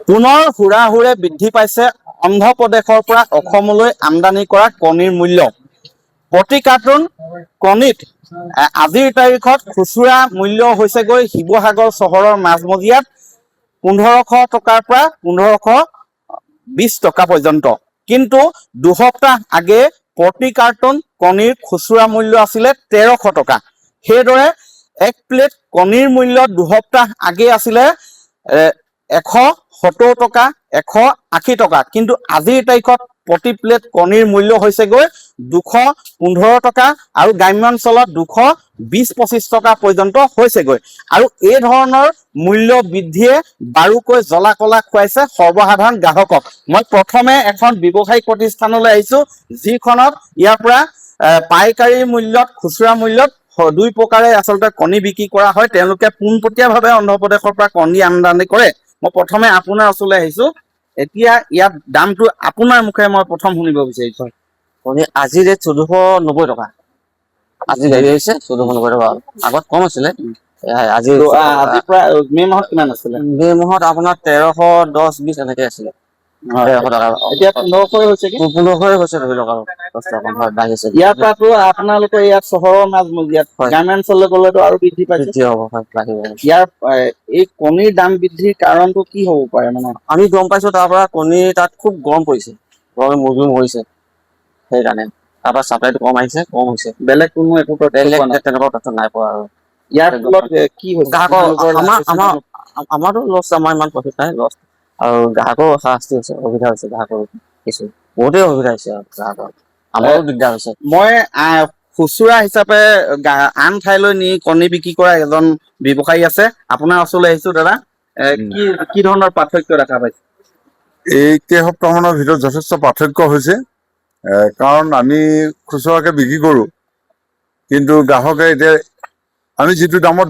পুনৰ হুৰাহুৰে বৃদ্ধি পাইছে অন্ধ্ৰপ্ৰদেশৰ পৰা অসমলৈ আমদানি কৰা কণীৰ মূল্য। প্ৰতি কাৰ্টুন কণীত আজিৰ তাৰিখত খুচুৰা মূল্য হৈছেগৈ শিৱসাগৰ চহৰৰ মাজমজিয়াত 1500 টকাৰ পৰা 1520 টকা পৰ্যন্ত। কিন্তু দুসপ্তাহ আগে প্ৰতি কাৰ্টুন কণীৰ খুচুৰা মূল্য আছিলে 1300 টকা। সেইদৰে এক প্লেট কণীৰ মূল্য দুসপ্তাহ আগে আছিলে 170 টকা 180 টকা। কিন্তু আজিৰ তাৰিখত প্ৰতি প্লেট কণীৰ মূল্য হৈছেগৈ 215 টকা আৰু গ্ৰাম্যাঞ্চলত 220-25 টকা পৰ্যন্ত হৈছেগৈ। আৰু এই ধৰণৰ মূল্য বৃদ্ধিয়ে বাৰুকৈ জ্বলা কলা খুৱাইছে সৰ্বসাধাৰণ গ্ৰাহকক। মই প্ৰথমে এখন ব্যৱসায়িক প্ৰতিষ্ঠানলৈ আহিছো, যিখনত ইয়াৰ পৰা পাইকাৰী মূল্যত খুচুৰা মূল্যত দুই প্ৰকাৰে আচলতে কণী বিক্ৰী কৰা হয়। তেওঁলোকে পোনপটীয়াভাৱে অন্ধ্ৰপ্ৰদেশৰ পৰা কণী আমদানি কৰে। মই প্ৰথমে আপোনাৰ ওচৰলৈ আহিছো, এতিয়া ইয়াত দামটো আপোনাৰ মুখে মই প্ৰথম শুনিব বিচাৰিছো। কণী আজি ৰেট 1490 টকা। আজি গাড়ী আহিছে 1490 টকা। আগত কম আছিলে, আজি আজি প্ৰায় মে মাহত কিমান আছিলে? মে মাহত আপোনাৰ 1310-20 এনেকে আছিলে। 1300 টকা এতিয়া 1500 হৈছে কি? 1500 হৈছে ধৰি লওক আৰু 10 টকা বাঢ়িছে। ইয়াৰ পৰাতো আপোনালোকে ইয়াত চহৰৰ মাজমজিয়াত গ্ৰাম্যাঞ্চললৈ গ'লেতো আৰু বৃদ্ধি পাইছে। ইয়াৰ এই কণীৰ দাম বৃদ্ধিৰ কাৰণটো কি হ'ব পাৰে? মানে আমি গম পাইছো তাৰ পৰা কণী তাত খুব গৰম পৰিছে, গৰমে মুৰ্গী মৰিছে, সেইকাৰণে তাৰ পৰা চাপ্লাইটো কম আহিছে, কম হৈছে। বেলেগ কোনো একো তেনেকুৱা তথ্য নাই পোৱা। আৰু ইয়াৰ ফলত কি হৈছে? আমাৰতো লছ, আমাৰ ইমান প্ৰফিট নাই, লছ। আৰু গ্ৰাহকৰ শাস্তি হৈছে, অসুবিধা হৈছে গ্ৰাহকৰ কিছু বহুতেই অসুবিধা হৈছে। আৰু গ্ৰাহকৰ আমাৰো দিগদাৰ হৈছে। মই খুচুৰা হিচাপে আন ঠাইলৈ নি কণী বিক্ৰী কৰা এজন ব্যৱসায়ী আছে, আপোনাৰ ওচৰলৈ আহিছো। দাদা, কি ধৰণৰ পাৰ্থক্য দেখা পাইছে? এই কেইসপ্তাহমানৰ ভিতৰত যথেষ্ট পাৰ্থক্য হৈছে, কাৰণ আমি খুচুৰাকে বিক্ৰী কৰোঁ, কিন্তু গ্ৰাহকে এতিয়া আমি যিটো দামত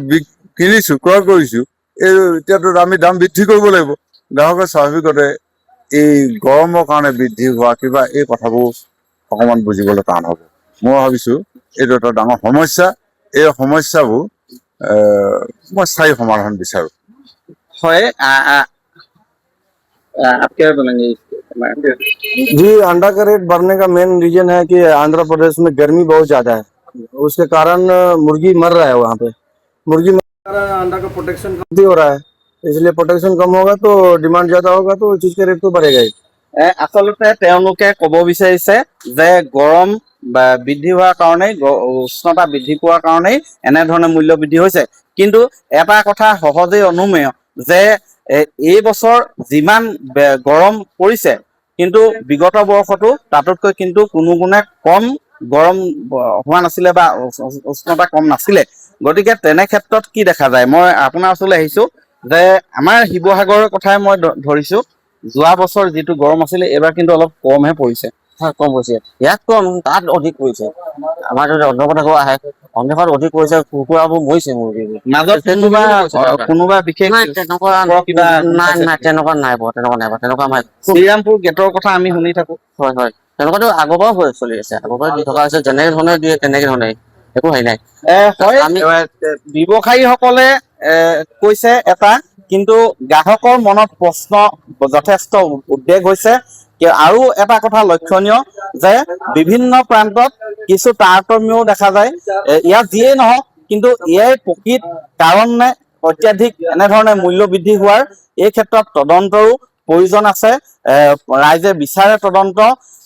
কিনিছো, ক্ৰয় কৰিছো, এতিয়াতো আমি দাম বৃদ্ধি কৰিব লাগিব। গ্ৰাহকে স্বাভাৱিকতে এই গৰমৰ কাৰণে বৃদ্ধি হোৱা কিবা এই কথাবোৰ অকণমান বুজিবলৈ টান হ'ব। মই ভাবিছো এইটো এটা ডাঙৰ সমস্যা। এই সমস্যাবোৰ মই স্থায়ী সমাধান বিচাৰোঁ। হয়, जी, अंडा का रेट बढ़ने का मेन रीजन है कि आंध्र प्रदेश में गर्मी बहुत ज्यादा है, उसके कारण मुर्गी मर रहा है। वहाँ पे मुर्गी मर रहा है, अंडा का प्रोटेक्शन कम हो रहा है, इसलिए प्रोटेक्शन कम होगा तो डिमांड ज्यादा होगा, तो चीज का रेट तो बढ़ेगा ही। আচলতে তেওঁলোকে ক'ব বিচাৰিছে যে গৰম বৃদ্ধি হোৱাৰ কাৰণেই, উষ্ণতা বৃদ্ধি পোৱাৰ কাৰণেই এনেধৰণে মূল্য বৃদ্ধি হৈছে। কিন্তু এটা কথা সহজেই অনুমেয় যে এই বছৰ যিমান গৰম পৰিছে, কিন্তু বিগত বৰ্ষতো তাতোতকৈ কিন্তু কোনো গুণে কম গৰম হোৱা নাছিলে বা উষ্ণতা কম নাছিলে। গতিকে তেনে ক্ষেত্ৰত কি দেখা যায়? মই আপোনাৰ ওচৰলৈ আহিছো যে আমাৰ শিৱসাগৰৰ কথাই মই ধৰিছো, যোৱা বছৰ যিটো গৰম আছিলে এইবাৰ কিন্তু অলপ কমহে পৰিছে। হয়, কম পৰিছে। ইয়াত কম, তাত অধিক পৰিছে। আমাৰ যদি অন্ধ্ৰপ্ৰদেশৰ আহে, অন্ধ্ৰপ্ৰদেশত অধিক পৰিছে, কুকুৰাবোৰ মৰিছে, মুৰ্গীবোৰ। মাজত কোনোবা বিশেষ তেনেকুৱা নাই পোৱা। তেনেকুৱা আমাৰ শ্ৰীৰামপুৰ গেটৰ কথা আমি শুনি থাকো। হয়, তেনেকুৱাতো আগৰ পৰাও চলি আছে, আগৰ পৰা দি থকা হৈছে। যেনেকে ধৰণে দিয়ে তেনেকে ধৰণে, একো হেৰি নাই। ব্যৱসায়ীসকলে কৈছে এটা, কিন্তু গ্ৰাহকৰ মনত প্ৰশ্ন যথেষ্ট উদ্বেগ হৈছে। আৰু এটা কথা লক্ষণীয় যে বিভিন্ন প্ৰান্তত কিছু তাৰতম্যও দেখা যায়। ইয়াত যিয়েই নহওক, কিন্তু ইয়াৰ প্ৰকৃত কাৰণ নে অত্যাধিক এনেধৰণে মূল্য বৃদ্ধি হোৱাৰ, এই ক্ষেত্ৰত তদন্তৰো প্ৰয়োজন আছে। ৰাইজে বিচাৰে তদন্ত,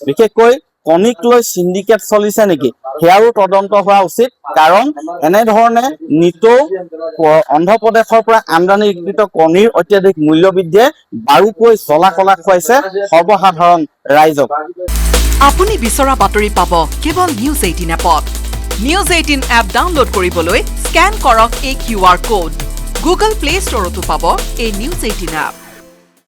বিশেষকৈ কণীক লৈ চিণ্ডিকেট চলিছে নেকি, সেয়াও তদন্ত হোৱা উচিত। কাৰণ এনেধৰণে নিতৌ অন্ধ্ৰপ্ৰদেশৰ পৰা আমদানিকৃত কণীৰ অত্যাধিক মূল্য বৃদ্ধিয়ে বাৰুকৈ জ্বলা কলা খুৱাইছে সৰ্বসাধাৰণ ৰাইজক। আপুনি বিচৰা বাতৰি পাব কেৱল নিউজ 18 এপত। নিউজ 18 এপ ডাউনলোড কৰিবলৈ স্কেন কৰক এই QR কোড। গুগল প্লে ষ্টৰতো পাব এই নিউজ 18 এপ।